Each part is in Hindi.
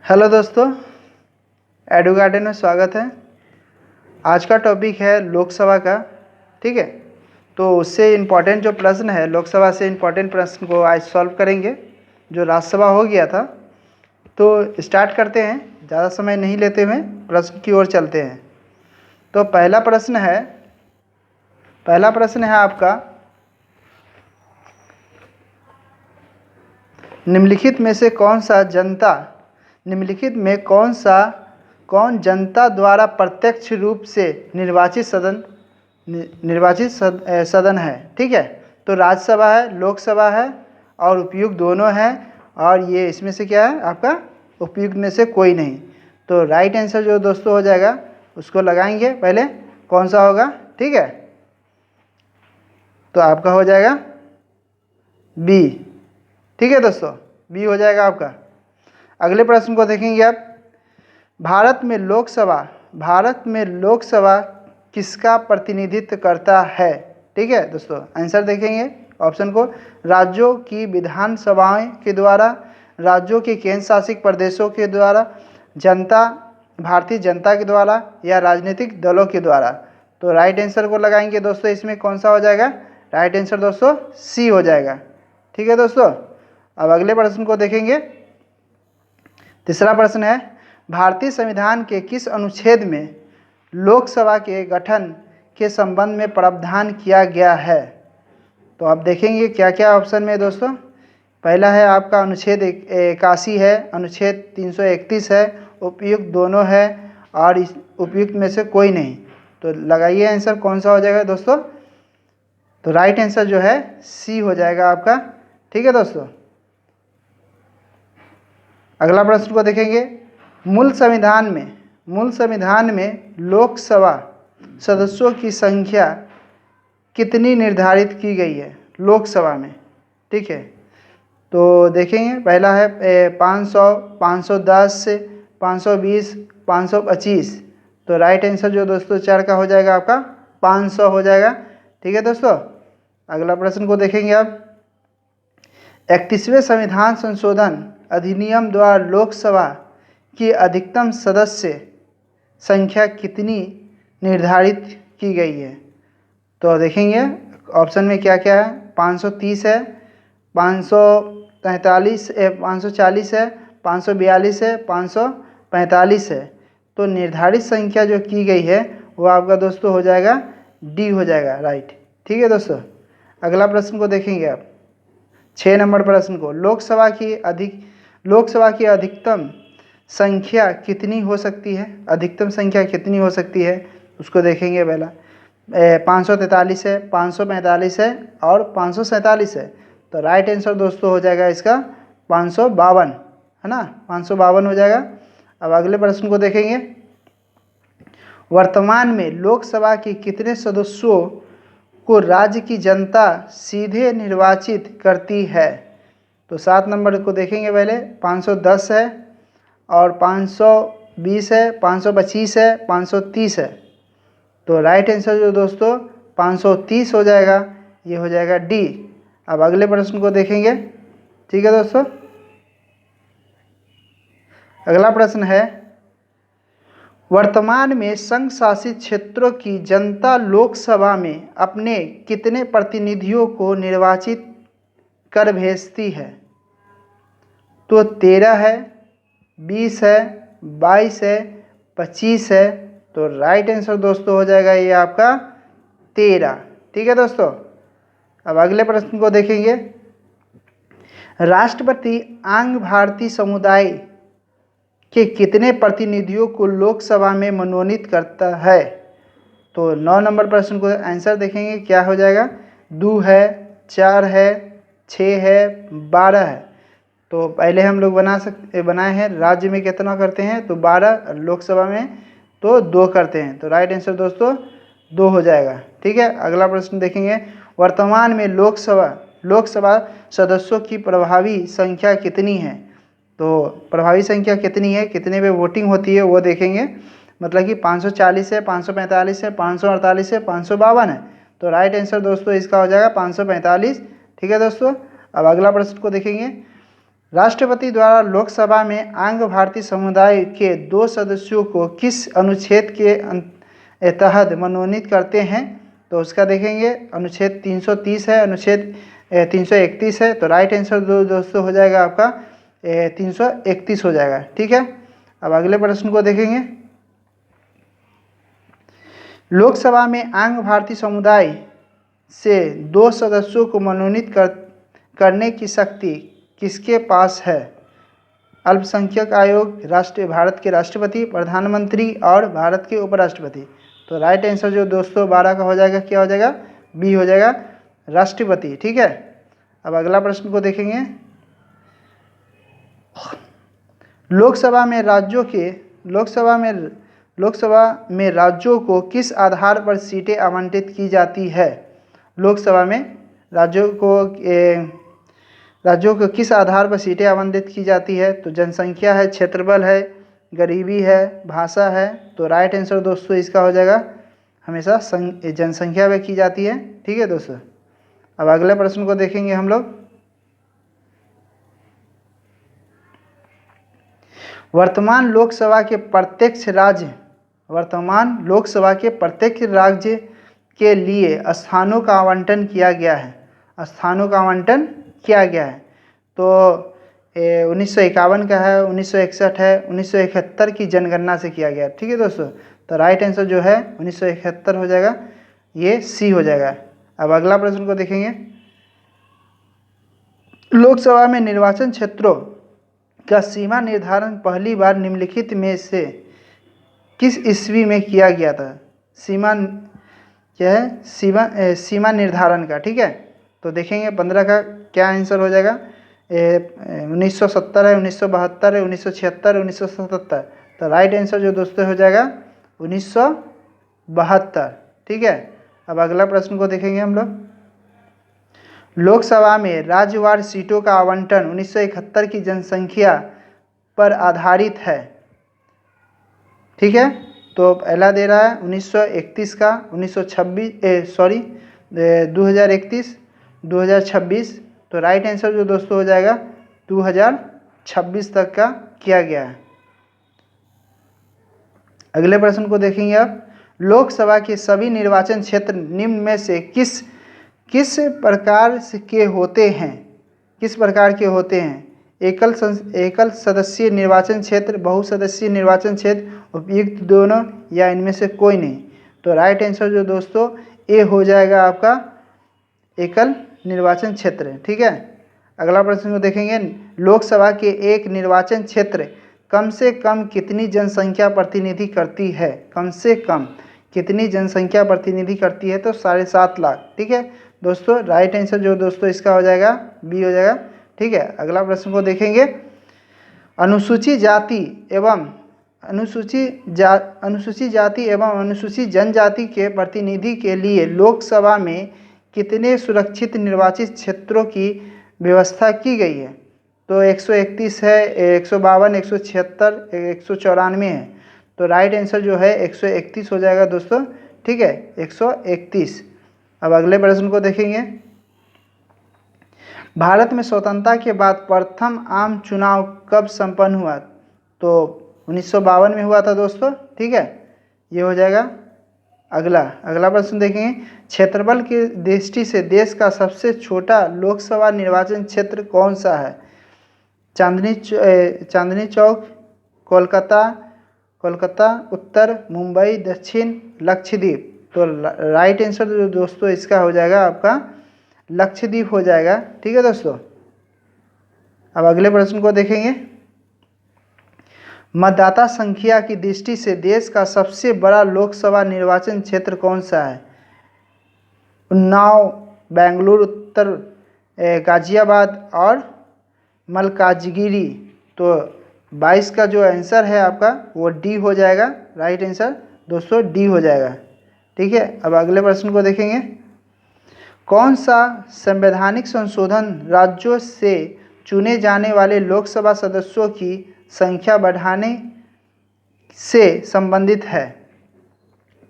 हेलो दोस्तों, एडू गार्डन में स्वागत है। आज का टॉपिक है लोकसभा का। ठीक है, तो उससे इम्पोर्टेंट जो प्रश्न है, लोकसभा से इम्पोर्टेंट प्रश्न को आज सॉल्व करेंगे। जो राज्यसभा हो गया था, तो स्टार्ट करते हैं, ज़्यादा समय नहीं लेते हुए प्रश्न की ओर चलते हैं। तो पहला प्रश्न है आपका, निम्नलिखित में से कौन जनता द्वारा प्रत्यक्ष रूप से निर्वाचित सदन है। ठीक है, तो राज्यसभा है, लोकसभा है और उपयुक्त दोनों है। और ये इसमें से क्या है आपका, उपयुक्त में से कोई नहीं। तो राइट आंसर जो दोस्तों हो जाएगा उसको लगाएंगे पहले, कौन सा होगा। ठीक है, तो आपका हो जाएगा बी। ठीक है दोस्तों, बी हो जाएगा आपका। अगले प्रश्न को देखेंगे आप, भारत में लोकसभा किसका प्रतिनिधित्व करता है। ठीक है दोस्तों, आंसर देखेंगे ऑप्शन को, राज्यों की विधानसभाएं के द्वारा, राज्यों के केंद्र शासित प्रदेशों के द्वारा, भारतीय जनता के द्वारा या राजनीतिक दलों के द्वारा। तो राइट आंसर को लगाएंगे दोस्तों, इसमें कौन सा हो जाएगा। राइट आंसर दोस्तों सी हो जाएगा। ठीक है दोस्तों, अब अगले प्रश्न को देखेंगे। तीसरा प्रश्न है, भारतीय संविधान के किस अनुच्छेद में लोकसभा के गठन के संबंध में प्रावधान किया गया है। तो आप देखेंगे क्या क्या ऑप्शन में दोस्तों। पहला है आपका अनुच्छेद 81 है, अनुच्छेद 331 है, उपयुक्त दोनों है और इस उपयुक्त में से कोई नहीं। तो लगाइए आंसर कौन सा हो जाएगा दोस्तों। तो राइट आंसर जो है सी हो जाएगा आपका। ठीक है दोस्तों, अगला प्रश्न को देखेंगे, मूल संविधान में लोकसभा सदस्यों की संख्या कितनी निर्धारित की गई है लोकसभा में। ठीक है, तो देखेंगे पहला है 500, 510, 520, 525। तो राइट आंसर जो दोस्तों 4 का हो जाएगा आपका 500 हो जाएगा। ठीक है दोस्तों, अगला प्रश्न को देखेंगे आप, 31वें संविधान संशोधन अधिनियम द्वारा लोकसभा की अधिकतम सदस्य संख्या कितनी निर्धारित की गई है। तो देखेंगे ऑप्शन में क्या क्या है, 530 है, 543 540 है, 542 है, 545 है। तो निर्धारित संख्या जो की गई है वो आपका दोस्तों हो जाएगा डी हो जाएगा राइट। ठीक है दोस्तों, अगला प्रश्न को देखेंगे आप, 6 नंबर प्रश्न को, लोकसभा की अधिकतम संख्या कितनी हो सकती है। अधिकतम संख्या कितनी हो सकती है उसको देखेंगे। पहला 543 है, 545 है और 547 है। तो राइट आंसर दोस्तों हो जाएगा इसका 552 है ना, 552 हो जाएगा। अब अगले प्रश्न को देखेंगे, वर्तमान में लोकसभा के कितने सदस्यों को राज्य की जनता सीधे निर्वाचित करती है। तो 7 नंबर को देखेंगे पहले, 510 है और 520 है, 525 है, 530 है। तो राइट आंसर जो दोस्तों 530 हो जाएगा, ये हो जाएगा डी। अब अगले प्रश्न को देखेंगे। ठीक है दोस्तों, अगला प्रश्न है, वर्तमान में संघ शासित क्षेत्रों की जनता लोकसभा में अपने कितने प्रतिनिधियों को निर्वाचित कर भेजती है। तो 13 है, 20 है, 22 है, 25 है। तो राइट आंसर दोस्तों हो जाएगा ये आपका 13। ठीक है दोस्तों, अब अगले प्रश्न को देखेंगे, राष्ट्रपति आंग भारतीय समुदाय के कितने प्रतिनिधियों को लोकसभा में मनोनीत करता है। तो 9 नंबर प्रश्न को आंसर देखेंगे क्या हो जाएगा, 2 है, 4 है, 6 है, 12 है। तो पहले हम लोग बनाए हैं राज्य में कितना करते हैं, तो 12, लोकसभा में तो 2 करते हैं। तो राइट आंसर दोस्तों 2 हो जाएगा। ठीक है, अगला प्रश्न देखेंगे, वर्तमान में लोकसभा सदस्यों की प्रभावी संख्या कितनी है। तो प्रभावी संख्या कितनी है, कितने पे वोटिंग होती है वो देखेंगे। मतलब कि 540 है, 545 है, 548 है, 552 है। तो राइट आंसर दोस्तों इसका हो जाएगा 545। ठीक है दोस्तों, अब अगला प्रश्न को देखेंगे, राष्ट्रपति द्वारा लोकसभा में आंग भारतीय समुदाय के 2 सदस्यों को किस अनुच्छेद के तहत मनोनीत करते हैं? तो उसका देखेंगे, अनुच्छेद 330 है, अनुच्छेद 331 है। तो राइट आंसर दोस्तों हो जाएगा आपका 331 हो जाएगा। ठीक है, अब अगले प्रश्न को देखेंगे। लोकसभा में आंग भारतीय समुदाय से 2 सदस्यों को मनोनीत करने की शक्ति किसके पास है? अल्पसंख्यक आयोग, भारत के राष्ट्रपति, प्रधानमंत्री और भारत के उपराष्ट्रपति। तो राइट आंसर जो दोस्तों 12 का हो जाएगा, क्या हो जाएगा? बी हो जाएगा, राष्ट्रपति। ठीक है, अब अगला प्रश्न को देखेंगे। लोकसभा में राज्यों को किस आधार पर सीटें आवंटित की जाती है? लोकसभा में राज्यों को किस आधार पर सीटें आवंटित की जाती है? तो जनसंख्या है, क्षेत्रफल है, गरीबी है, भाषा है। तो राइट आंसर दोस्तों इसका हो जाएगा हमेशा जनसंख्या में की जाती है। ठीक है दोस्तों, अब अगले प्रश्न को देखेंगे हम लोग। वर्तमान लोकसभा के प्रत्येक राज्य के लिए स्थानों का आवंटन किया गया है। तो 1951 का है, 1961 है, 1971 की जनगणना से किया गया। ठीक है दोस्तों, तो राइट आंसर जो है 1971 हो जाएगा, ये सी हो जाएगा। अब अगला प्रश्न को देखेंगे। लोकसभा में निर्वाचन क्षेत्रों का सीमा निर्धारण पहली बार निम्नलिखित में से किस ईस्वी में किया गया था? सीमा क्या है? सीमा निर्धारण का। ठीक है, तो देखेंगे 15 का क्या आंसर हो जाएगा? 1970 है, 1972 है, 1976, 1977। तो राइट आंसर जो दोस्तों हो जाएगा 1972। ठीक है, अब अगला प्रश्न को देखेंगे हम लोग। लोकसभा में राज्यवार सीटों का आवंटन 1971 की जनसंख्या पर आधारित है। ठीक है, तो पहला दे रहा है 1931 का, 2031, 2026। तो राइट आंसर जो दोस्तों हो जाएगा 2026 तक का किया गया है। अगले प्रश्न को देखेंगे आप। लोकसभा के सभी निर्वाचन क्षेत्र निम्न में से किस प्रकार के होते हैं? एकल सदस्यीय निर्वाचन क्षेत्र, बहुसदस्यीय निर्वाचन क्षेत्र, उपयुक्त दोनों, या इनमें से कोई नहीं। तो राइट आंसर जो दोस्तों ए हो जाएगा आपका एकल निर्वाचन क्षेत्र। ठीक है, अगला प्रश्न को देखेंगे। लोकसभा के एक निर्वाचन क्षेत्र कम से कम कितनी जनसंख्या प्रतिनिधि करती है? कम से कम कितनी जनसंख्या प्रतिनिधि करती है? तो 7.5 लाख। ठीक है दोस्तों, राइट आंसर जो दोस्तों इसका हो जाएगा बी हो जाएगा। ठीक है, अगला प्रश्न को देखेंगे। अनुसूचित जाति एवं अनुसूचित जनजाति के प्रतिनिधि के लिए लोकसभा में कितने सुरक्षित निर्वाचित क्षेत्रों की व्यवस्था की गई है? तो 131 है, 152, 176, 194 है। तो राइट आंसर जो है 131 हो जाएगा दोस्तों। ठीक है, 131। अब अगले प्रश्न को देखेंगे। भारत में स्वतंत्रता के बाद प्रथम आम चुनाव कब संपन्न हुआ? तो 1952 में हुआ था दोस्तों। ठीक है, ये हो जाएगा। अगला प्रश्न देखेंगे। क्षेत्रफल की दृष्टि से देश का सबसे छोटा लोकसभा निर्वाचन क्षेत्र कौन सा है? चांदनी चौक, कोलकाता उत्तर, मुंबई दक्षिण, लक्षद्वीप। तो राइट आंसर जो दोस्तों इसका हो जाएगा आपका लक्षद्वीप हो जाएगा। ठीक है दोस्तों, अब अगले प्रश्न को देखेंगे। मतदाता संख्या की दृष्टि से देश का सबसे बड़ा लोकसभा निर्वाचन क्षेत्र कौन सा है? उन्नाव, बेंगलुरु उत्तर, गाजियाबाद और मलकाजगिरी। तो 22 का जो आंसर है आपका वो डी हो जाएगा। राइट आंसर दोस्तों डी हो जाएगा। ठीक है, अब अगले प्रश्न को देखेंगे। कौन सा संवैधानिक संशोधन राज्यों से चुने जाने वाले लोकसभा सदस्यों की संख्या बढ़ाने से संबंधित है?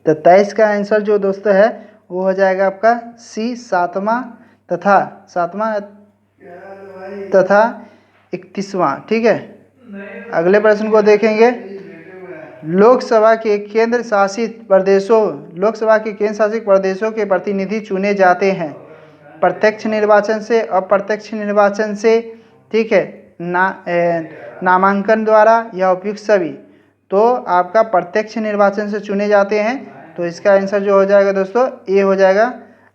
तो 23 का आंसर जो दोस्तों है वो हो जाएगा आपका सी, 7वां तथा 31वां। ठीक है, अगले प्रश्न को देखेंगे। लोकसभा के केंद्र शासित प्रदेशों के प्रतिनिधि चुने जाते हैं प्रत्यक्ष निर्वाचन से, अप्रत्यक्ष निर्वाचन से, ठीक है, नामांकन द्वारा या उपयुक्त सभी। तो आपका प्रत्यक्ष निर्वाचन से चुने जाते हैं, तो इसका आंसर जो हो जाएगा दोस्तों ए हो जाएगा।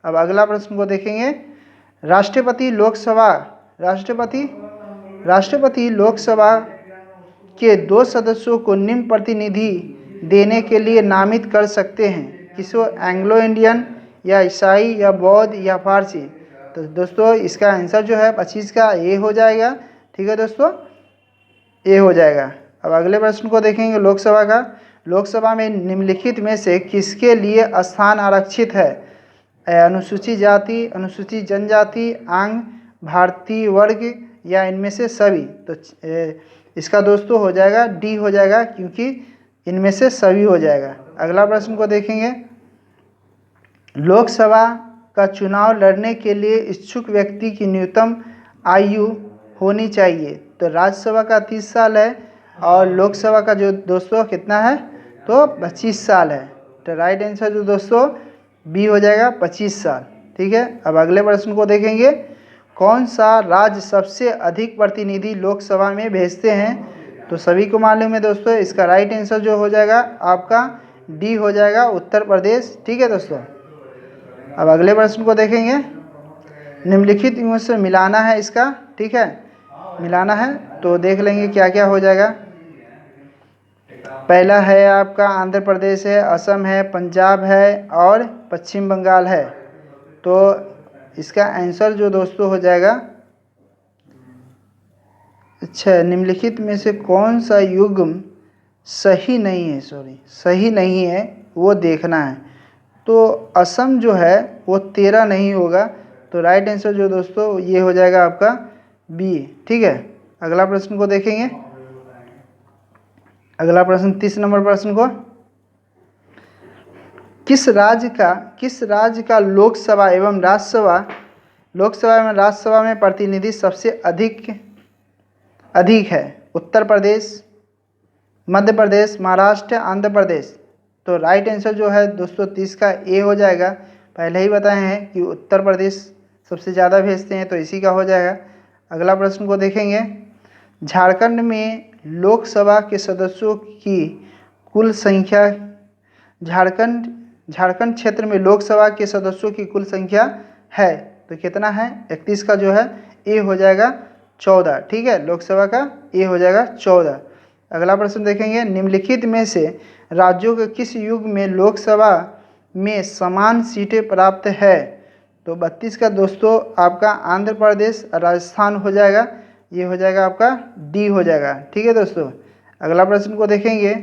अब अगला प्रश्न को देखेंगे। राष्ट्रपति लोकसभा के 2 सदस्यों को निम्न प्रतिनिधि देने के लिए नामित कर सकते हैं, किसको? एंग्लो इंडियन या ईसाई या बौद्ध या फारसी। तो दोस्तों इसका आंसर जो है 25 का ए हो जाएगा। ठीक है दोस्तों, ए हो जाएगा। अब अगले प्रश्न को देखेंगे लोकसभा का। लोकसभा में निम्नलिखित में से किसके लिए स्थान आरक्षित है? अनुसूचित जाति, अनुसूचित जनजाति, आंग, भारतीय वर्ग या इनमें से सभी। तो इसका दोस्तों हो जाएगा डी हो जाएगा, क्योंकि इनमें से सभी हो जाएगा। अगला प्रश्न को देखेंगे। लोकसभा का चुनाव लड़ने के लिए इच्छुक व्यक्ति की न्यूनतम आयु होनी चाहिए। तो राज्यसभा का 30 साल है और लोकसभा का जो दोस्तों कितना है? तो 25 साल है। तो राइट आंसर जो दोस्तों बी हो जाएगा 25 साल। ठीक है, अब अगले प्रश्न को देखेंगे। कौन सा राज्य सबसे अधिक प्रतिनिधि लोकसभा में भेजते हैं? तो सभी को मालूम है दोस्तों, इसका राइट आंसर जो हो जाएगा आपका डी हो जाएगा, उत्तर प्रदेश। ठीक है दोस्तों, अब अगले प्रश्न को देखेंगे। निम्नलिखित में से मिलाना है इसका, ठीक है, मिलाना है तो देख लेंगे क्या क्या हो जाएगा। पहला है आपका आंध्र प्रदेश है, असम है, पंजाब है और पश्चिम बंगाल है। तो इसका आंसर जो दोस्तों हो जाएगा, अच्छा, निम्नलिखित में से कौन सा युग्म सही नहीं है, सही नहीं है वो देखना है। तो असम जो है वो 13 नहीं होगा। तो राइट आंसर जो दोस्तों ये हो जाएगा आपका बी। ठीक है, अगला प्रश्न को देखेंगे। अगला प्रश्न 30 नंबर प्रश्न को। किस राज्य का लोकसभा एवं राज्यसभा में प्रतिनिधि सबसे अधिक है? उत्तर प्रदेश, मध्य प्रदेश, महाराष्ट्र, आंध्र प्रदेश। तो राइट आंसर जो है दोस्तों 30 का ए हो जाएगा। पहले ही बताए हैं कि उत्तर प्रदेश सबसे ज़्यादा भेजते हैं, तो इसी का हो जाएगा। अगला प्रश्न को देखेंगे। झारखंड में लोकसभा के सदस्यों की कुल संख्या, झारखंड क्षेत्र में लोकसभा के सदस्यों की कुल संख्या है तो कितना है? 31 का जो है ए हो जाएगा 14। ठीक है, लोकसभा का ए हो जाएगा 14। अगला प्रश्न देखेंगे। निम्नलिखित में से राज्यों के किस युग में लोकसभा में समान सीटें प्राप्त है? तो 32 का दोस्तों आपका आंध्र प्रदेश, राजस्थान हो जाएगा। ये हो जाएगा आपका डी हो जाएगा। ठीक है दोस्तों, अगला प्रश्न को देखेंगे।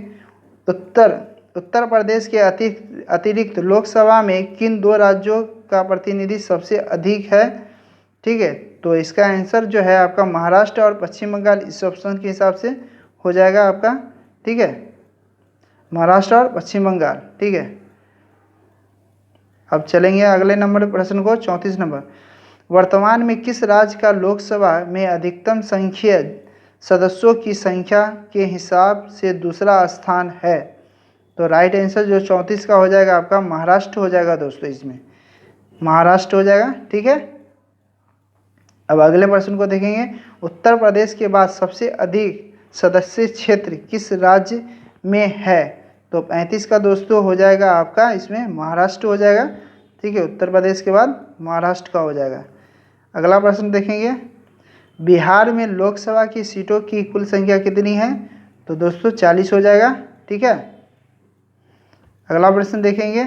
उत्तर प्रदेश के अतिरिक्त लोकसभा में किन 2 राज्यों का प्रतिनिधि सबसे अधिक है? ठीक है, तो इसका आंसर जो है आपका महाराष्ट्र और पश्चिम बंगाल इस ऑप्शन के हिसाब से हो जाएगा आपका। ठीक है, महाराष्ट्र और पश्चिम बंगाल। ठीक है, अब चलेंगे अगले नंबर प्रश्न को, 34 नंबर। वर्तमान में किस राज्य का लोकसभा में अधिकतम संख्या सदस्यों की संख्या के हिसाब से दूसरा स्थान है? तो राइट आंसर जो 34 का हो जाएगा आपका महाराष्ट्र हो जाएगा दोस्तों, इसमें महाराष्ट्र हो जाएगा। ठीक है, अब अगले प्रश्न को देखेंगे। उत्तर प्रदेश के बाद सबसे अधिक सदस्य क्षेत्र किस राज्य में है? तो 35 का दोस्तों हो जाएगा आपका इसमें महाराष्ट्र हो जाएगा। ठीक है, उत्तर प्रदेश के बाद महाराष्ट्र का हो जाएगा। अगला प्रश्न देखेंगे। बिहार में लोकसभा की सीटों की कुल संख्या कितनी है? तो दोस्तों 40 हो जाएगा। ठीक है, अगला प्रश्न देखेंगे।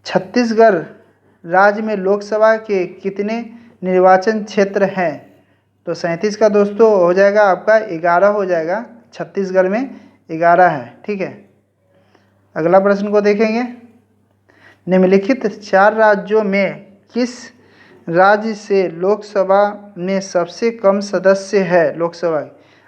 छत्तीसगढ़ राज्य में लोकसभा के कितने निर्वाचन क्षेत्र हैं? तो 37 का दोस्तों हो जाएगा आपका 11 हो जाएगा। छत्तीसगढ़ में 11 है। ठीक है, अगला प्रश्न को देखेंगे। निम्नलिखित 4 राज्यों में किस राज्य से लोकसभा में सबसे कम सदस्य है? लोकसभा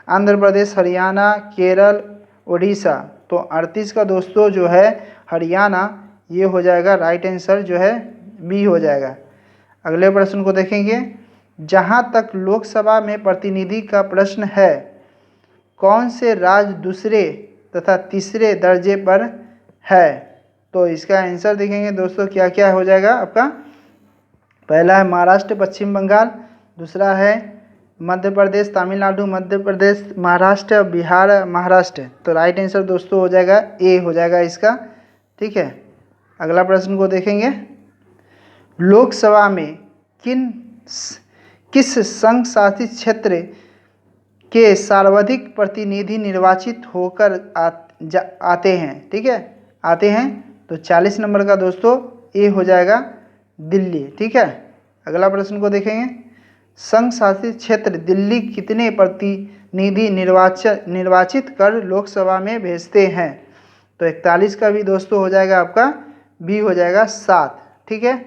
आंध्र प्रदेश, हरियाणा, केरल, उड़ीसा। तो 38 का दोस्तों जो है हरियाणा, ये हो जाएगा राइट आंसर जो है बी हो जाएगा। अगले प्रश्न को देखेंगे। जहां तक लोकसभा में प्रतिनिधि का प्रश्न है, कौन से राज्य दूसरे तथा तीसरे दर्जे पर है? तो इसका आंसर देखेंगे दोस्तों क्या क्या हो जाएगा आपका। पहला है महाराष्ट्र पश्चिम बंगाल, दूसरा है मध्य प्रदेश तमिलनाडु, मध्य प्रदेश महाराष्ट्र, बिहार महाराष्ट्र। तो राइट आंसर दोस्तों हो जाएगा ए हो जाएगा इसका। ठीक है, अगला प्रश्न को देखेंगे। लोकसभा में किस संघ शासित क्षेत्र के सर्वाधिक प्रतिनिधि निर्वाचित होकर आते हैं? ठीक है, आते हैं। तो 40 नंबर का दोस्तों ए हो जाएगा दिल्ली। ठीक है, अगला प्रश्न को देखेंगे। संघ शासित क्षेत्र दिल्ली कितने प्रतिनिधि निर्वाचित कर लोकसभा में भेजते हैं? तो 41 का भी दोस्तों हो जाएगा आपका बी हो जाएगा 7। ठीक है,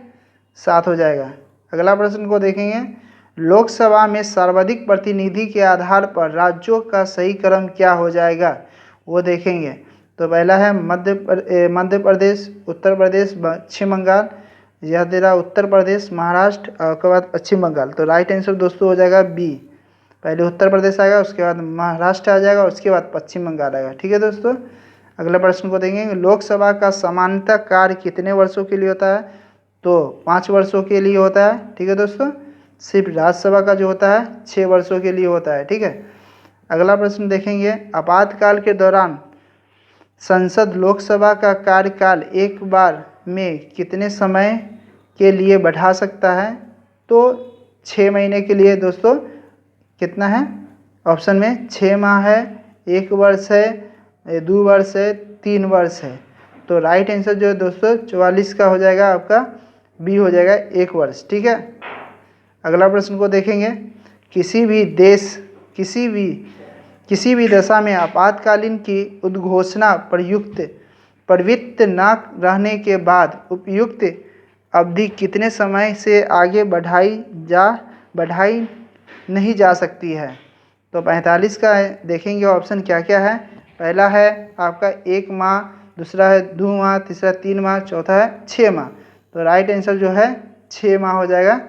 7 हो जाएगा। अगला प्रश्न को देखेंगे। लोकसभा में सर्वाधिक प्रतिनिधि के आधार पर राज्यों का सही क्रम क्या हो जाएगा वो देखेंगे। तो पहला है मध्य प्रदेश, उत्तर प्रदेश, पश्चिम बंगाल, यह दे रहा उत्तर प्रदेश, महाराष्ट्र और उसके बाद पश्चिम बंगाल। तो राइट आंसर दोस्तों हो जाएगा बी। पहले उत्तर प्रदेश आएगा, उसके बाद महाराष्ट्र आ जाएगा, उसके बाद पश्चिम बंगाल आएगा। ठीक है दोस्तों, अगला प्रश्न को देखेंगे। लोकसभा का सामान्यतः कार्य कितने वर्षों के लिए होता है? तो 5 वर्षों के लिए होता है। ठीक है दोस्तों, सिर्फ राज्यसभा का जो होता है 6 वर्षों के लिए होता है। ठीक है, अगला प्रश्न देखेंगे। आपातकाल के दौरान संसद लोकसभा का कार्यकाल एक बार में कितने समय के लिए बढ़ा सकता है? तो 6 महीने के लिए दोस्तों कितना है? ऑप्शन में 6 माह है, 1 वर्ष है, 2 वर्ष है, 3 वर्ष है। तो राइट आंसर जो है दोस्तों 44 का हो जाएगा आपका बी हो जाएगा 1 वर्ष। ठीक है, अगला प्रश्न को देखेंगे। किसी भी दशा में आपातकालीन की उद्घोषणा प्रवृत्त न रहने के बाद उपयुक्त अवधि कितने समय से आगे बढ़ाई नहीं जा सकती है? तो 45 का देखेंगे ऑप्शन क्या क्या है। पहला है आपका 1 माह, दूसरा है 2 माह, तीसरा 3 माह, चौथा है 6 माह। तो राइट आंसर जो है 6 माह हो जाएगा।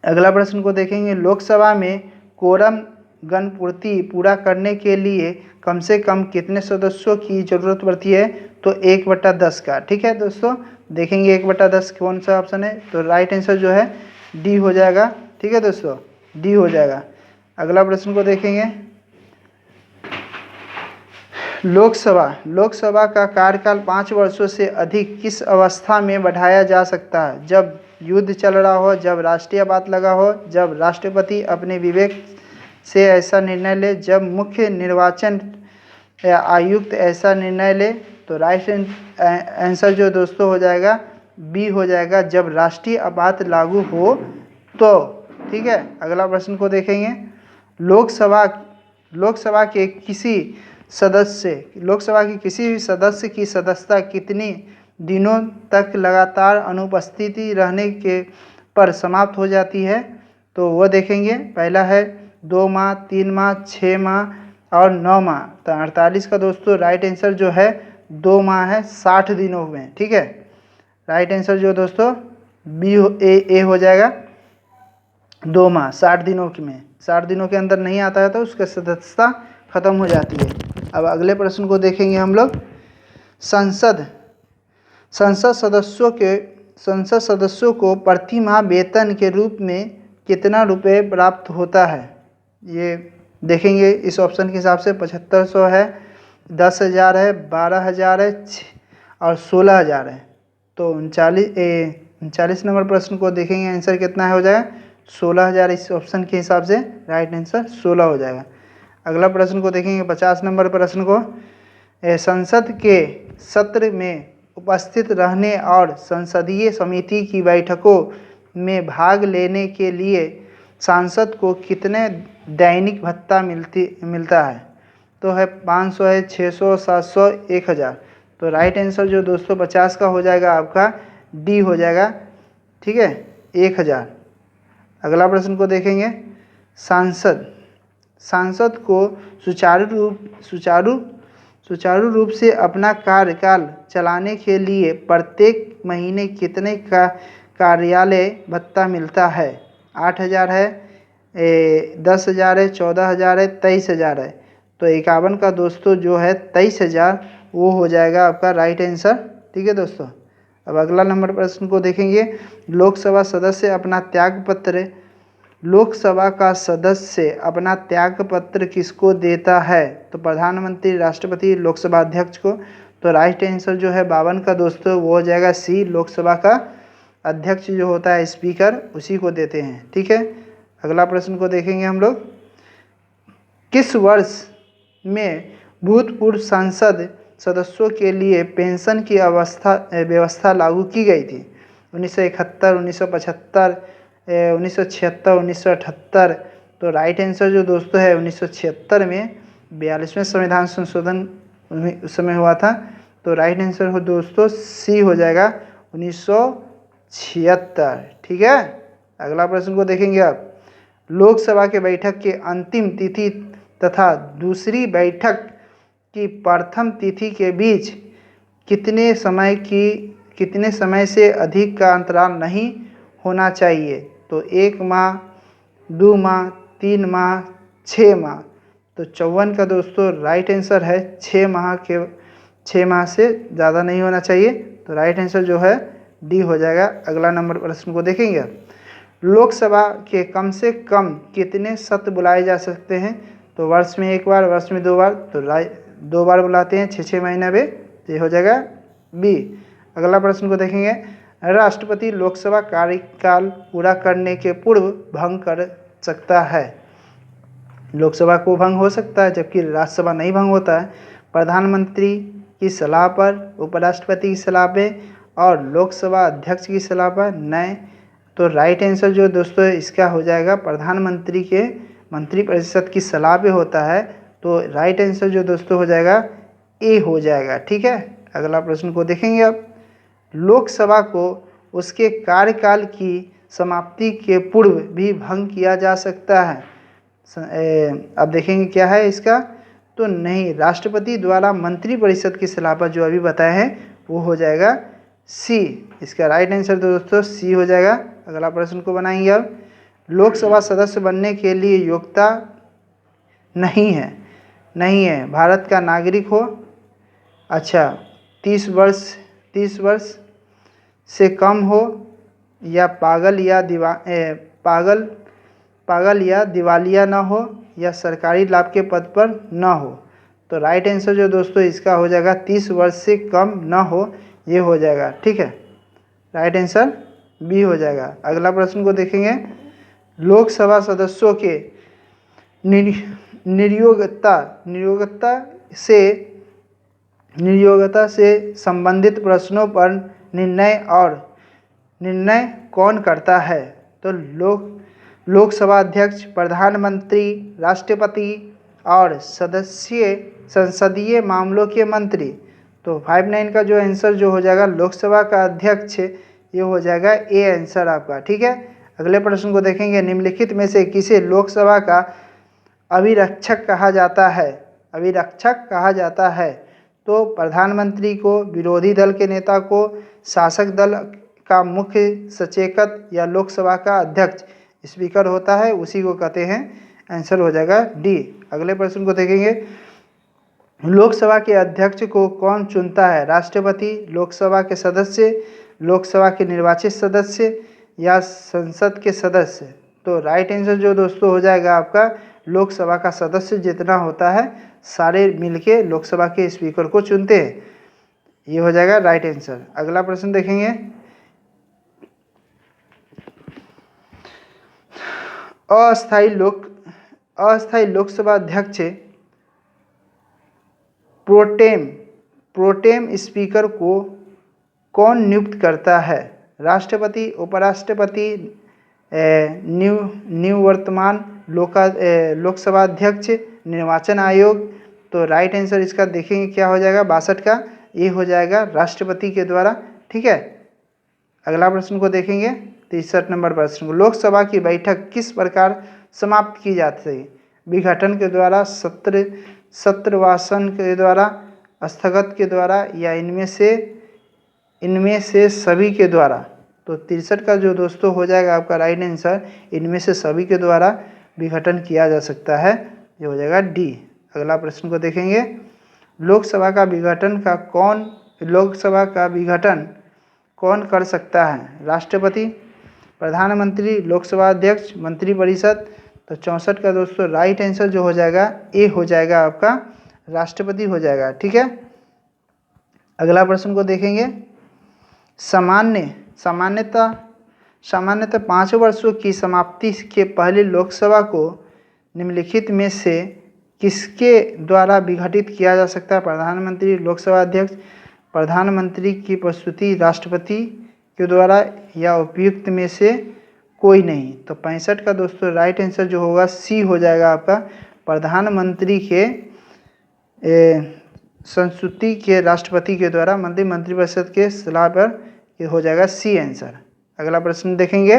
अगला प्रश्न को देखेंगे। लोकसभा में कोरम गणपूर्ति पूरा करने के लिए कम से कम कितने सदस्यों की जरूरत पड़ती है? तो 1/10 का। ठीक है दोस्तों, देखेंगे 1/10 कौन सा ऑप्शन है। तो राइट आंसर जो है डी हो जाएगा। ठीक है दोस्तों, डी हो जाएगा। अगला प्रश्न को देखेंगे। लोकसभा का कार्यकाल 5 वर्षों से अधिक किस अवस्था में बढ़ाया जा सकता है? जब युद्ध चल रहा हो, जब राष्ट्रीय बात लगा हो, जब राष्ट्रपति अपने विवेक से ऐसा निर्णय ले, जब मुख्य निर्वाचन आयुक्त ऐसा निर्णय ले। तो राइट आंसर जो दोस्तों हो जाएगा बी हो जाएगा, जब राष्ट्रीय आपात लागू हो तो। ठीक है, अगला प्रश्न को देखेंगे। लोकसभा के किसी भी सदस्य की सदस्यता कितनी दिनों तक लगातार अनुपस्थिति रहने के पर समाप्त हो जाती है? तो वो देखेंगे। पहला है 2 माह, 3 माह, 6 माह और 9 माह। तो 48 का दोस्तों राइट आंसर जो है 2 माह है, 60 दिनों में। ठीक है, राइट आंसर जो दोस्तों बी ए हो जाएगा 2 माह 60 दिनों में। 60 दिनों के अंदर नहीं आता है तो उसकी सदस्यता खत्म हो जाती है। अब अगले प्रश्न को देखेंगे हम लोग। संसद सदस्यों को प्रति माह वेतन के रूप में कितना रुपए प्राप्त होता है? ये देखेंगे इस ऑप्शन के हिसाब से 7500 है, 10,000 है, 12,000 है और 16,000 है। तो 39 नंबर प्रश्न को देखेंगे, आंसर कितना है हो जाएगा 16,000। इस ऑप्शन के हिसाब से राइट आंसर 16 हो जाएगा। अगला प्रश्न को देखेंगे 50 नंबर प्रश्न को। संसद के सत्र में उपस्थित रहने और संसदीय समिति की बैठकों में भाग लेने के लिए सांसद को कितने दैनिक भत्ता मिलता है? तो है 500 है, 600, 700, 1000। तो राइट आंसर जो दोस्तों 50 का हो जाएगा आपका डी हो जाएगा। ठीक है, 1000। अगला प्रश्न को देखेंगे। सांसद को सुचारू रूप से अपना कार्यकाल चलाने के लिए प्रत्येक महीने कितने का कार्यालय भत्ता मिलता है? 8,000 है, 10,000 है, 14,000 है, 23,000 है। तो 51 का दोस्तों जो है 23,000 वो हो जाएगा आपका राइट आंसर। ठीक है दोस्तों। अब अगला नंबर प्रश्न को देखेंगे। लोकसभा सदस्य अपना त्याग पत्र लोकसभा का सदस्य अपना त्याग पत्र किसको देता है? तो प्रधानमंत्री, राष्ट्रपति, लोकसभा अध्यक्ष को। तो राइट आंसर जो है 52 का दोस्तों वो हो जाएगा सी, लोकसभा का अध्यक्ष जो होता है स्पीकर उसी को देते हैं। ठीक है। अगला प्रश्न को देखेंगे हम लोग। किस वर्ष में भूतपूर्व संसद सदस्यों के लिए पेंशन की व्यवस्था लागू की गई थी? 1971, 1975, 1976, 1978। तो राइट आंसर जो दोस्तों है 1976 में 42वें संविधान संशोधन उस समय हुआ था। तो राइट आंसर हो दोस्तों सी हो जाएगा 1976। ठीक है। अगला प्रश्न को देखेंगे आप। लोकसभा के बैठक की अंतिम तिथि तथा दूसरी बैठक की प्रथम तिथि के बीच कितने समय से अधिक का अंतराल नहीं होना चाहिए? तो 1 माह, 2 माह, 3 माह, 6 माह। तो 54 का दोस्तों राइट आंसर है 6 माह से ज़्यादा नहीं होना चाहिए। तो राइट आंसर जो है डी हो जाएगा। अगला नंबर प्रश्न को देखेंगे। लोकसभा के कम से कम कितने सत्र बुलाए जा सकते हैं? तो वर्ष में 1 बार, वर्ष में 2 बार। तो 2 बार बुलाते हैं 6 महीने में। तो ये हो जाएगा बी। अगला प्रश्न को देखेंगे। राष्ट्रपति लोकसभा कार्यकाल पूरा करने के पूर्व भंग कर सकता है? लोकसभा को भंग हो सकता है जबकि राज्यसभा नहीं भंग होता है। प्रधानमंत्री की सलाह पर, उपराष्ट्रपति की सलाह पे और लोकसभा अध्यक्ष की सलाह पर नहीं। तो राइट आंसर जो दोस्तों इसका हो जाएगा प्रधानमंत्री के मंत्रिपरिषद की सलाह पे होता है। तो राइट आंसर जो दोस्तों हो जाएगा ए हो जाएगा। ठीक है। अगला प्रश्न को देखेंगे अब। लोकसभा को उसके कार्यकाल की समाप्ति के पूर्व भी भंग किया जा सकता है। अब देखेंगे क्या है इसका। तो नहीं, राष्ट्रपति द्वारा मंत्रिपरिषद की सलाह पर जो अभी बताए हैं वो हो जाएगा सी। इसका राइट आंसर दोस्तों सी हो जाएगा। अगला प्रश्न को बनाएंगे अब। लोकसभा सदस्य बनने के लिए योग्यता नहीं है भारत का नागरिक हो, अच्छा 30 वर्ष से कम हो, या पागल या दिवालिया ना हो, या सरकारी लाभ के पद पर ना हो। तो राइट आंसर जो दोस्तों इसका हो जाएगा 30 वर्ष से कम ना हो, ये हो जाएगा। ठीक है। राइट आंसर बी हो जाएगा। अगला प्रश्न को देखेंगे। लोकसभा सदस्यों के नियोक्ता से संबंधित प्रश्नों पर निर्णय कौन करता है? तो लोकसभा अध्यक्ष, प्रधानमंत्री, राष्ट्रपति और संसदीय मामलों के मंत्री। तो 59 का जो आंसर जो हो जाएगा लोकसभा का अध्यक्ष, ये हो जाएगा ए आंसर आपका। ठीक है। अगले प्रश्न को देखेंगे। निम्नलिखित में से किसे लोकसभा का अभिरक्षक कहा जाता है? तो प्रधानमंत्री को, विरोधी दल के नेता को, शासक दल का मुख्य सचेतक, या लोकसभा का अध्यक्ष स्पीकर होता है उसी को कहते हैं। आंसर हो जाएगा डी। अगले प्रश्न को देखेंगे। लोकसभा के अध्यक्ष को कौन चुनता है? राष्ट्रपति, लोकसभा के सदस्य, लोकसभा के निर्वाचित सदस्य, या संसद के सदस्य। तो राइट आंसर जो दोस्तों हो जाएगा आपका लोकसभा का सदस्य जितना होता है सारे मिलके लोकसभा के स्पीकर को चुनते हैं। ये हो जाएगा राइट आंसर। अगला प्रश्न देखेंगे। अस्थायी लोकसभा अध्यक्ष प्रोटेम स्पीकर को कौन नियुक्त करता है? राष्ट्रपति, उपराष्ट्रपति, निवर्तमान लोकसभा अध्यक्ष, निर्वाचन आयोग। तो राइट आंसर इसका देखेंगे क्या हो जाएगा 62 का, ये हो जाएगा राष्ट्रपति के द्वारा। ठीक है। अगला प्रश्न को देखेंगे। 63 नंबर प्रश्न को। लोकसभा की बैठक किस प्रकार समाप्त की जाती है? विघटन के द्वारा, सत्रवासन के द्वारा, स्थगत के द्वारा, या इनमें से सभी के द्वारा। तो 63 का जो दोस्तों हो जाएगा आपका राइट आंसर, इनमें से सभी के द्वारा विघटन किया जा सकता है, ये हो जाएगा डी। अगला प्रश्न को देखेंगे, लोकसभा का विघटन कौन कर सकता है? राष्ट्रपति, प्रधानमंत्री, लोकसभा अध्यक्ष, मंत्रिपरिषद। तो 64 का दोस्तों राइट आंसर जो हो जाएगा ए हो जाएगा आपका, राष्ट्रपति हो जाएगा। ठीक है, अगला प्रश्न को देखेंगे, सामान्यतः 5 वर्षों की समाप्ति के पहले लोकसभा को निम्नलिखित में से किसके द्वारा विघटित किया जा सकता है? प्रधानमंत्री, लोकसभा अध्यक्ष, प्रधानमंत्री की प्रस्तुति, राष्ट्रपति के द्वारा, या उपयुक्त में से कोई नहीं। तो 65 का दोस्तों राइट आंसर जो होगा सी हो जाएगा आपका, प्रधानमंत्री के संस्तुति के राष्ट्रपति के द्वारा मंत्रिपरिषद के सलाह पर, ये हो जाएगा सी आंसर। अगला प्रश्न देखेंगे,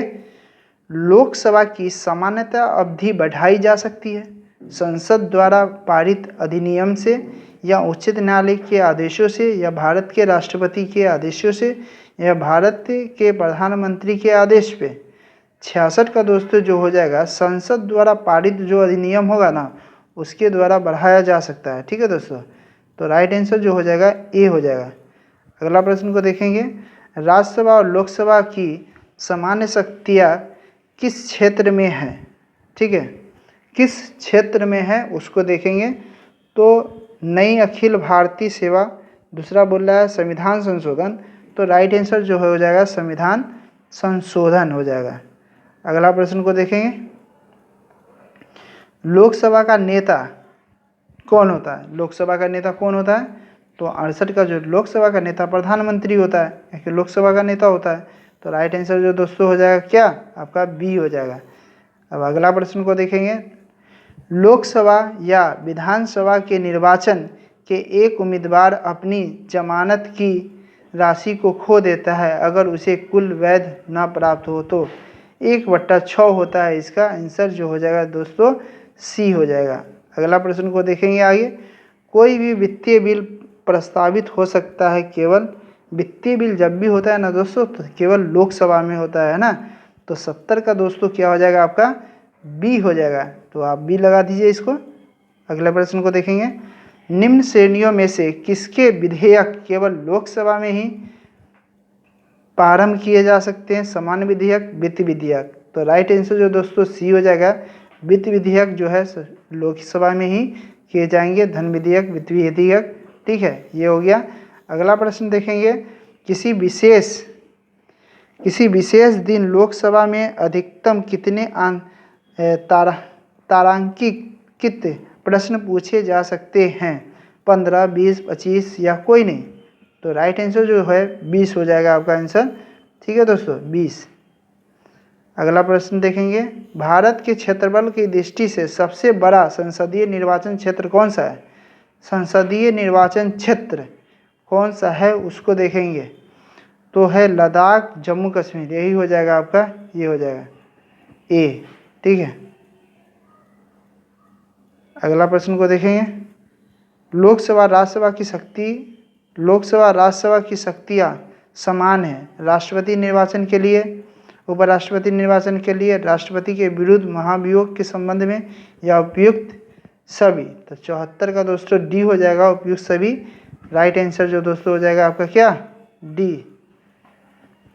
लोकसभा की सामान्यतः अवधि बढ़ाई जा सकती है संसद द्वारा पारित अधिनियम से, या उच्च न्यायालय के आदेशों से, या भारत के राष्ट्रपति के आदेशों से, या भारत के प्रधानमंत्री के आदेश पे। 66 का दोस्तों जो हो जाएगा, संसद द्वारा पारित जो अधिनियम होगा ना, उसके द्वारा बढ़ाया जा सकता है। ठीक है दोस्तों, तो राइट आंसर जो हो जाएगा ए हो जाएगा। अगला प्रश्न को देखेंगे, राज्यसभा और लोकसभा की सामान्य शक्तियाँ किस क्षेत्र में है? ठीक है, किस क्षेत्र में है उसको देखेंगे। तो नई अखिल भारतीय सेवा, दूसरा बोल रहा है संविधान संशोधन, तो राइट आंसर जो हो जाएगा संविधान संशोधन हो जाएगा। अगला प्रश्न को देखेंगे, लोकसभा का नेता कौन होता है? लोकसभा का नेता कौन होता है? तो 68 का जो लोकसभा का नेता प्रधानमंत्री होता है, क्योंकि लोकसभा का नेता होता है। तो राइट आंसर जो दोस्तों हो जाएगा क्या आपका, बी हो जाएगा। अब अगला प्रश्न को देखेंगे, लोकसभा या विधानसभा के निर्वाचन के एक उम्मीदवार अपनी जमानत की राशि को खो देता है अगर उसे कुल वैध न प्राप्त हो, तो 1/6 होता है। इसका आंसर जो हो जाएगा दोस्तों सी हो जाएगा। अगला प्रश्न को देखेंगे आगे, कोई भी वित्तीय बिल प्रस्तावित हो सकता है केवल, वित्तीय बिल जब भी होता है ना दोस्तों तो केवल लोकसभा में होता है ना। तो 70 का दोस्तों क्या हो जाएगा आपका, बी हो जाएगा। तो आप बी लगा दीजिए इसको। अगले प्रश्न को देखेंगे, निम्न श्रेणियों में से किसके विधेयक केवल लोकसभा में ही प्रारंभ किए जा सकते हैं? सामान्य विधेयक, वित्त विधेयक। तो राइट आंसर जो दोस्तों सी हो जाएगा, वित्त विधेयक जो है लोकसभा में ही किए जाएंगे, धन विधेयक, वित्त विधेयक। ठीक है, ये हो गया। अगला प्रश्न देखेंगे, किसी विशेष दिन लोकसभा में अधिकतम कितने तारांकित प्रश्न पूछे जा सकते हैं? 15, 20, 25 या कोई नहीं। तो राइट आंसर जो है 20 हो जाएगा आपका आंसर। ठीक है दोस्तों, 20। अगला प्रश्न देखेंगे, भारत के क्षेत्रफल की दृष्टि से सबसे बड़ा संसदीय निर्वाचन क्षेत्र कौन सा है? संसदीय निर्वाचन क्षेत्र कौन सा है उसको देखेंगे। तो है लद्दाख, जम्मू कश्मीर, यही हो जाएगा आपका, ये हो जाएगा ए। ठीक है, अगला प्रश्न को देखेंगे, लोकसभा राज्यसभा की शक्तियाँ समान है राष्ट्रपति निर्वाचन के लिए, उपराष्ट्रपति निर्वाचन के लिए, राष्ट्रपति के विरुद्ध महाभियोग के संबंध में, या उपयुक्त सभी। तो 74 का दोस्तों डी हो जाएगा, उपयुक्त सभी। राइट आंसर जो दोस्तों हो जाएगा आपका क्या, डी।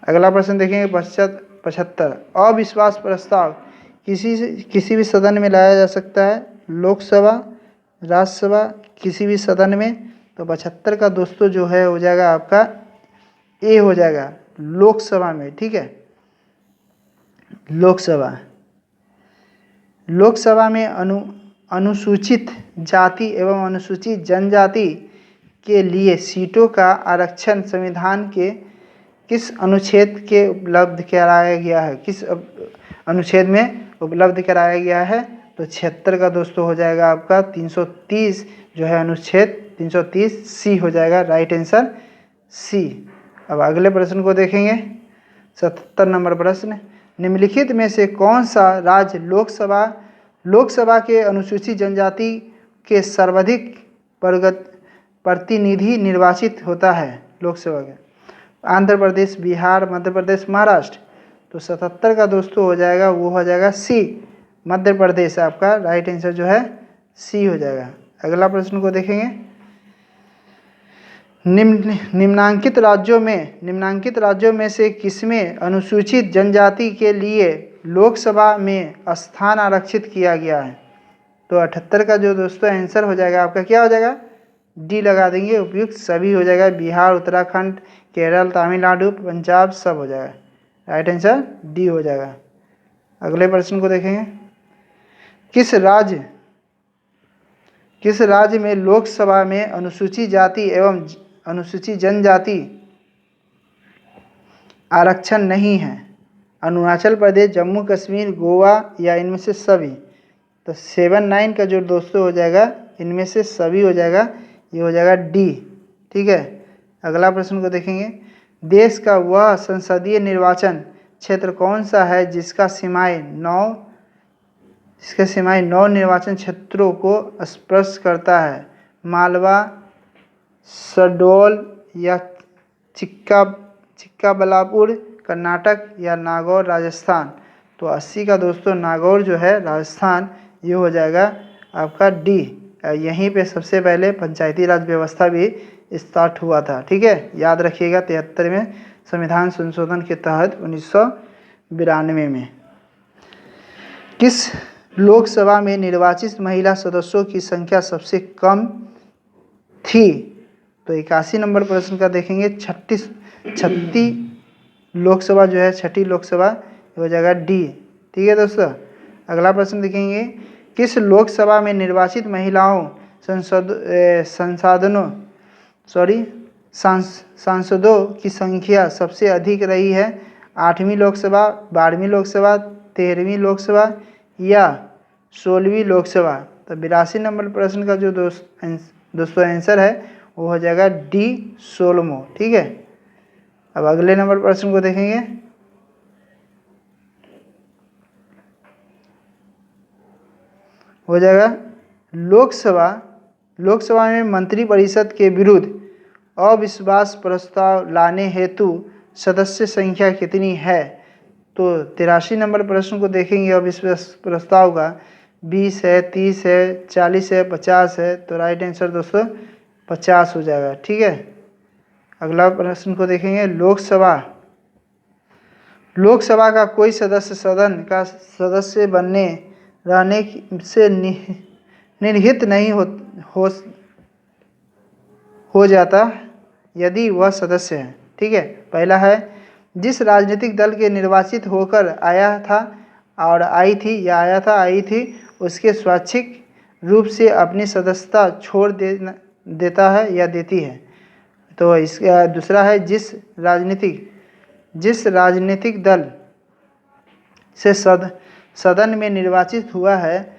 अगला प्रश्न देखेंगे 75, अविश्वास प्रस्ताव किसी भी सदन में लाया जा सकता है? लोकसभा, राज्यसभा, किसी भी सदन में। तो 75 का दोस्तों जो है हो जाएगा आपका ए हो जाएगा, लोकसभा में। ठीक है, लोकसभा में अनुसूचित जाति एवं अनुसूचित जनजाति के लिए सीटों का आरक्षण संविधान के किस अनुच्छेद के उपलब्ध कराया गया है? किस अनुच्छेद में उपलब्ध कराया गया है? तो 76 का दोस्तों हो जाएगा आपका 330 जो है अनुच्छेद 330 सी हो जाएगा, राइट आंसर सी। अब अगले प्रश्न को देखेंगे, 77 नंबर प्रश्न, निम्नलिखित में से कौन सा राज्य लोकसभा के अनुसूचित जनजाति के सर्वाधिक प्रतिनिधि निर्वाचित होता है? लोकसभा के आंध्र प्रदेश, बिहार, मध्य प्रदेश, महाराष्ट्र। तो 77 का दोस्तों हो जाएगा, वो हो जाएगा सी, मध्य प्रदेश। आपका राइट आंसर जो है सी हो जाएगा। अगला प्रश्न को देखेंगे। निम्नांकित राज्यों में से किसमें अनुसूचित जनजाति के लिए लोकसभा में स्थान आरक्षित किया गया है? तो 78 का जो दोस्तों आंसर हो जाएगा आपका क्या हो जाएगा? डी लगा देंगे, उपयुक्त सभी हो जाएगा। बिहार, उत्तराखंड, केरल, तमिलनाडु, पंजाब सब हो जाएगा। राइट आंसर डी हो जाएगा। अगले प्रश्न को देखेंगे। किस राज्य में लोकसभा में अनुसूचित जाति एवं अनुसूचित जनजाति आरक्षण नहीं है? अरुणाचल प्रदेश, जम्मू कश्मीर, गोवा या इनमें से सभी? तो 79 का जो दोस्तों हो जाएगा इनमें से सभी हो जाएगा, ये हो जाएगा डी। ठीक है। अगला प्रश्न को देखेंगे। देश का वह संसदीय निर्वाचन क्षेत्र कौन सा है जिसका सीमाएं 9 निर्वाचन क्षेत्रों को स्पर्श करता है? मालवा, शहडोल या चिक्काबल्लापुर कर्नाटक या नागौर राजस्थान? तो 80 का दोस्तों नागौर जो है राजस्थान, ये हो जाएगा आपका डी। यहीं पे सबसे पहले पंचायती राज व्यवस्था भी स्टार्ट हुआ था। ठीक है, याद रखिएगा 73 में संविधान संशोधन के तहत 1992 में। किस लोकसभा में निर्वाचित महिला सदस्यों की संख्या सबसे कम थी? तो 81 नंबर प्रश्न का देखेंगे। 36 लोकसभा जो है, छठी लोकसभा हो जाएगा डी। ठीक है दोस्तों। अगला प्रश्न देखेंगे। किस लोकसभा में निर्वाचित महिलाओं सांसदों की संख्या सबसे अधिक रही है? 8वीं लोकसभा, 12वीं लोकसभा, 13वीं लोकसभा या 16वीं लोकसभा? तो 82 नंबर प्रश्न का जो दोस्तों आंसर है वो हो जाएगा डी, 16वां। ठीक है। अब अगले नंबर प्रश्न को देखेंगे। हो जाएगा लोकसभा में मंत्रिपरिषद के विरुद्ध अविश्वास प्रस्ताव लाने हेतु सदस्य संख्या कितनी है? तो 83 नंबर प्रश्न को देखेंगे। अविश्वास प्रस्ताव का 20 है, 30 है, 40 है, 50 है? तो राइट आंसर दोस्तों 50 हो जाएगा। ठीक है। अगला प्रश्न को देखेंगे। लोकसभा का कोई सदस्य सदन का सदस्य रहने से निर्हित नहीं हो जाता यदि वह सदस्य है। ठीक है। पहला है जिस राजनीतिक दल के निर्वाचित होकर आया था और आई थी उसके स्वैच्छिक रूप से अपनी सदस्यता छोड़ देता है या देती है। तो इसका दूसरा है जिस राजनीतिक दल से सदन में निर्वाचित हुआ है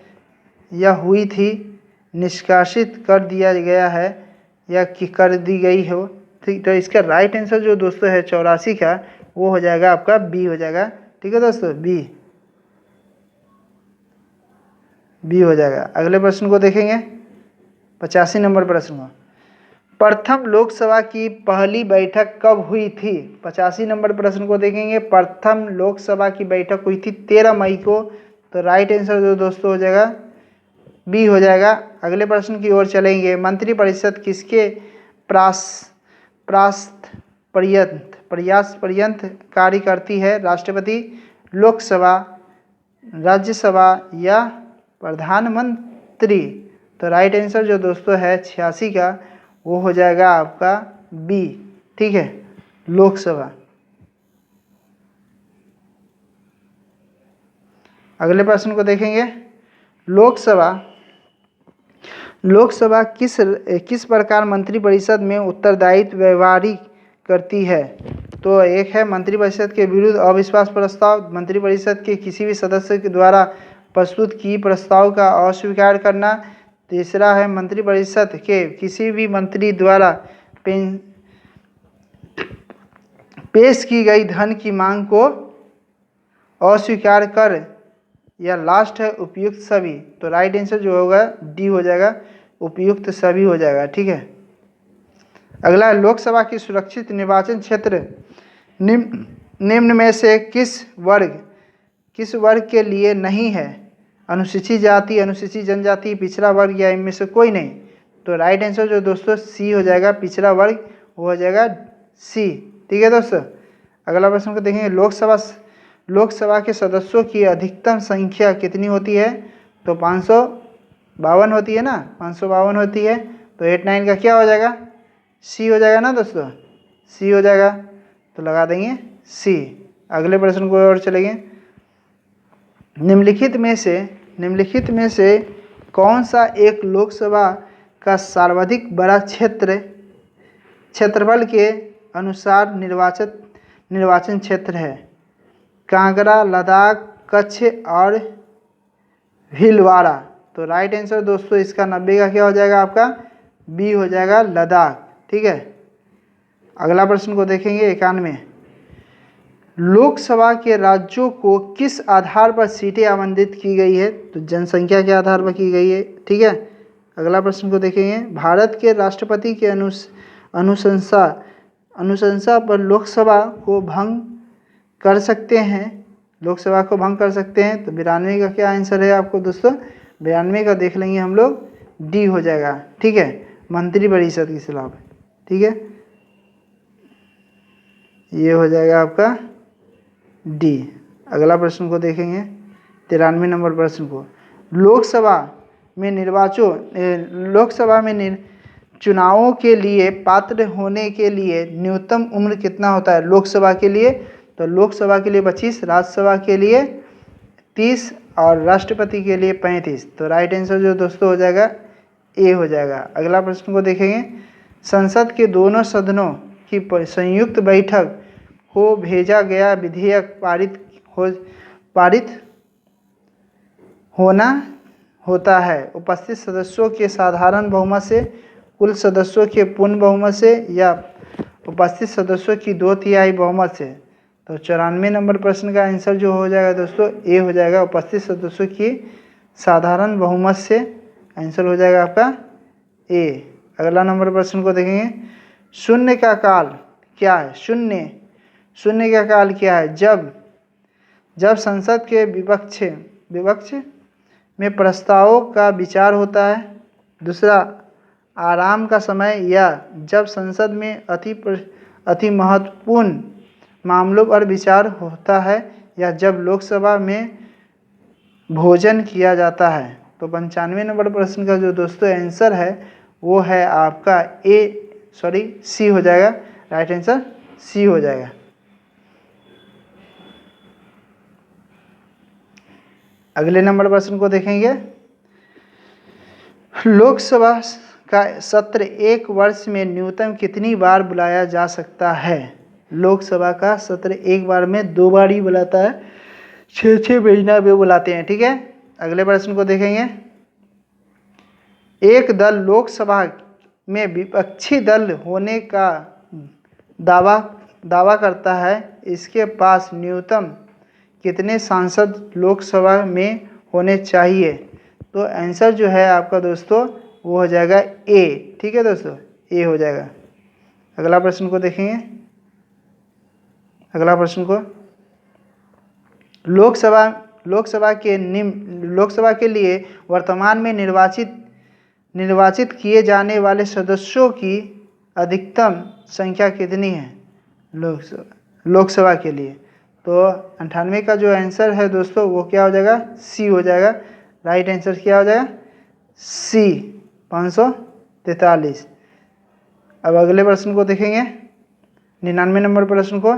या हुई थी निष्कासित कर दिया गया है या कि कर दी गई हो। ठीक, तो इसका राइट आंसर जो दोस्तों है 84 का, वो हो जाएगा आपका बी हो जाएगा। ठीक है दोस्तों, बी हो जाएगा। अगले प्रश्न को देखेंगे। 85 नंबर प्रश्न को। प्रथम लोकसभा की पहली बैठक कब हुई थी? 85 नंबर प्रश्न को देखेंगे। प्रथम लोकसभा की बैठक हुई थी 13 मई को। तो राइट आंसर जो दोस्तों हो जाएगा बी हो जाएगा। अगले प्रश्न की ओर चलेंगे। मंत्रिपरिषद किसके प्रयास पर्यंत कार्य करती है? राष्ट्रपति, लोकसभा, राज्यसभा या प्रधानमंत्री? तो राइट आंसर जो दोस्तों है 86 का, वो हो जाएगा आपका बी। ठीक है, लोकसभा। अगले प्रश्न को देखेंगे। लोकसभा किस प्रकार मंत्रिपरिषद में उत्तरदायित्व व्यवहारिक करती है? तो एक है मंत्रिपरिषद के विरुद्ध अविश्वास प्रस्ताव, मंत्रिपरिषद के किसी भी सदस्य के द्वारा प्रस्तुत की प्रस्ताव का अस्वीकार करना। तीसरा है मंत्रिपरिषद के किसी भी मंत्री द्वारा पेश की गई धन की मांग को अस्वीकार कर, या लास्ट है उपयुक्त सभी। तो राइट आंसर जो होगा डी हो जाएगा, उपयुक्त सभी हो जाएगा। ठीक है। अगला है लोकसभा की सुरक्षित निर्वाचन क्षेत्र निम्न में से किस वर्ग के लिए नहीं है? अनुसूचित जाति, अनुसूचित जनजाति, पिछड़ा वर्ग या इनमें से कोई नहीं। तो राइट आंसर जो दोस्तों सी हो जाएगा, पिछड़ा वर्ग वो हो जाएगा सी। ठीक है दोस्तों। अगला प्रश्न को देखेंगे, लोकसभा के सदस्यों की अधिकतम संख्या कितनी होती है? तो 552 होती है ना, 552 होती है। तो 89 का क्या हो जाएगा? सी हो जाएगा ना दोस्तों, सी हो जाएगा। तो लगा देंगे सी। अगले प्रश्न को और चलेंगे। निम्नलिखित में से कौन सा एक लोकसभा का सर्वाधिक बड़ा क्षेत्रफल के अनुसार निर्वाचन क्षेत्र है? कांगड़ा, लद्दाख, कच्छ और भीलवाड़ा। तो राइट आंसर दोस्तों इसका 90 का क्या हो जाएगा? आपका बी हो जाएगा, लद्दाख। ठीक है। अगला प्रश्न को देखेंगे 91। लोकसभा के राज्यों को किस आधार पर सीटें आवंटित की गई है? तो जनसंख्या के आधार पर की गई है। ठीक है। अगला प्रश्न को देखेंगे, भारत के राष्ट्रपति के अनुशंसा पर लोकसभा को भंग कर सकते हैं? लोकसभा को भंग कर सकते हैं। तो 92 का क्या आंसर है आपको दोस्तों? 92 का देख लेंगे हम लोग, डी हो जाएगा। ठीक है, मंत्रिपरिषद की सलाह पे। ठीक है, ये हो जाएगा आपका डी। अगला प्रश्न को देखेंगे 93 नंबर प्रश्न को। लोकसभा में चुनावों के लिए पात्र होने के लिए न्यूनतम उम्र कितना होता है लोकसभा के लिए? तो लोकसभा के लिए 25, राज्यसभा के लिए 30 और राष्ट्रपति के लिए 35। तो राइट आंसर जो दोस्तों हो जाएगा ए हो जाएगा। अगला प्रश्न को देखेंगे, संसद के दोनों सदनों की संयुक्त बैठक को भेजा गया विधेयक पारित होना होता है उपस्थित सदस्यों के साधारण बहुमत से, कुल सदस्यों के पूर्ण बहुमत से या उपस्थित सदस्यों की 2/3 बहुमत से? तो 94 नंबर प्रश्न का आंसर जो हो जाएगा दोस्तों ए हो जाएगा, उपस्थित सदस्यों की साधारण बहुमत से। आंसर हो जाएगा आपका ए। अगला नंबर प्रश्न को देखेंगे, शून्य का काल क्या है? शून्य का काल क्या है? जब संसद के विपक्ष में प्रस्तावों का विचार होता है। दूसरा, आराम का समय, या जब संसद में अति महत्वपूर्ण मामलों पर विचार होता है, या जब लोकसभा में भोजन किया जाता है। तो 95 नंबर प्रश्न का जो दोस्तों आंसर है वो है आपका सी हो जाएगा। राइट आंसर सी हो जाएगा। अगले नंबर प्रश्न को देखेंगे, लोकसभा का सत्र एक वर्ष में न्यूनतम कितनी बार बुलाया जा सकता है? लोकसभा का सत्र एक बार में 2 बार ही बुलाता है, 6 महीना में बुलाते हैं। ठीक है। अगले प्रश्न को देखेंगे, एक दल लोकसभा में विपक्षी दल होने का दावा करता है, इसके पास न्यूनतम कितने सांसद लोकसभा में होने चाहिए? तो आंसर जो है आपका दोस्तों वो हो जाएगा ए। ठीक है दोस्तों, ए हो जाएगा। अगला प्रश्न को देखेंगे, अगला प्रश्न को, लोकसभा के लिए वर्तमान में निर्वाचित किए जाने वाले सदस्यों की अधिकतम संख्या कितनी है लोकसभा के लिए? तो 98 का जो आंसर है दोस्तों वो क्या हो जाएगा? सी हो जाएगा। राइट आंसर क्या हो जाएगा? सी, 543। अब अगले प्रश्न को देखेंगे 99 नंबर प्रश्न को,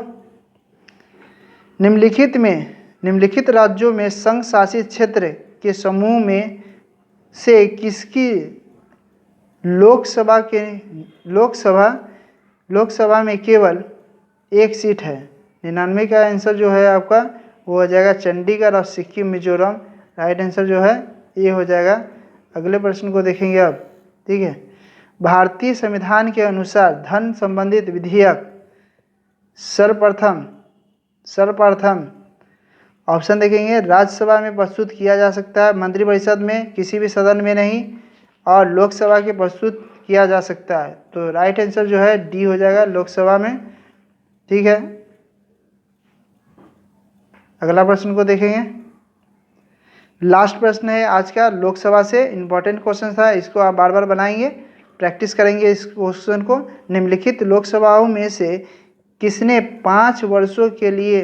निम्नलिखित राज्यों में संघ शासित क्षेत्र के समूह में से किसकी लोकसभा में केवल एक सीट है? 99 का आंसर जो है आपका वो हो जाएगा चंडीगढ़ और सिक्किम, मिजोरम। राइट आंसर जो है ये हो जाएगा। अगले प्रश्न को देखेंगे अब। ठीक है, भारतीय संविधान के अनुसार धन संबंधित विधेयक सर्वप्रथम ऑप्शन देखेंगे, राज्यसभा में प्रस्तुत किया जा सकता है, मंत्रिपरिषद में, किसी भी सदन में नहीं, और लोकसभा के प्रस्तुत किया जा सकता है। तो राइट आंसर जो है डी हो जाएगा लोकसभा में। ठीक है, अगला प्रश्न को देखेंगे। लास्ट प्रश्न है आज का, लोकसभा से इम्पोर्टेंट क्वेश्चन था, इसको आप बार बार बनाएंगे, प्रैक्टिस करेंगे इस क्वेश्चन को। निम्नलिखित लोकसभाओं में से किसने 5 वर्षों के लिए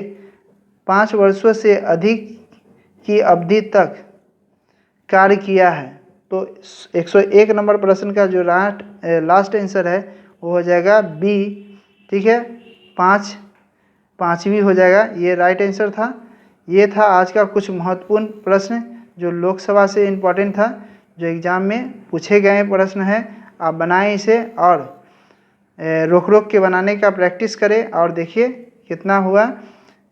5 वर्षों से अधिक की अवधि तक कार्य किया है? तो 101 नंबर प्रश्न का जो लास्ट आंसर है वो हो जाएगा बी। ठीक है, पाँचवीं हो जाएगा, ये राइट आंसर था। ये था आज का कुछ महत्वपूर्ण प्रश्न जो लोकसभा से इम्पोर्टेंट था, जो एग्ज़ाम में पूछे गए प्रश्न हैं। आप बनाएं इसे और रोक के बनाने का प्रैक्टिस करें और देखिए कितना हुआ,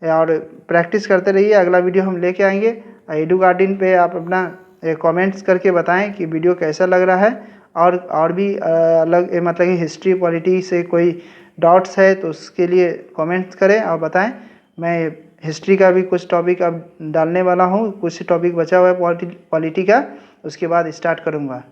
और प्रैक्टिस करते रहिए। अगला वीडियो हम लेके आएंगे। एडू गार्डन पे आप अपना कमेंट्स करके बताएं कि वीडियो कैसा लग रहा है, और भी अलग मतलब कि हिस्ट्री पॉलिटी से कोई डाउट्स है तो उसके लिए कमेंट्स करें और बताएं। मैं हिस्ट्री का भी कुछ टॉपिक अब डालने वाला हूँ, कुछ टॉपिक बचा हुआ है पॉलिटी का, उसके बाद स्टार्ट करूँगा।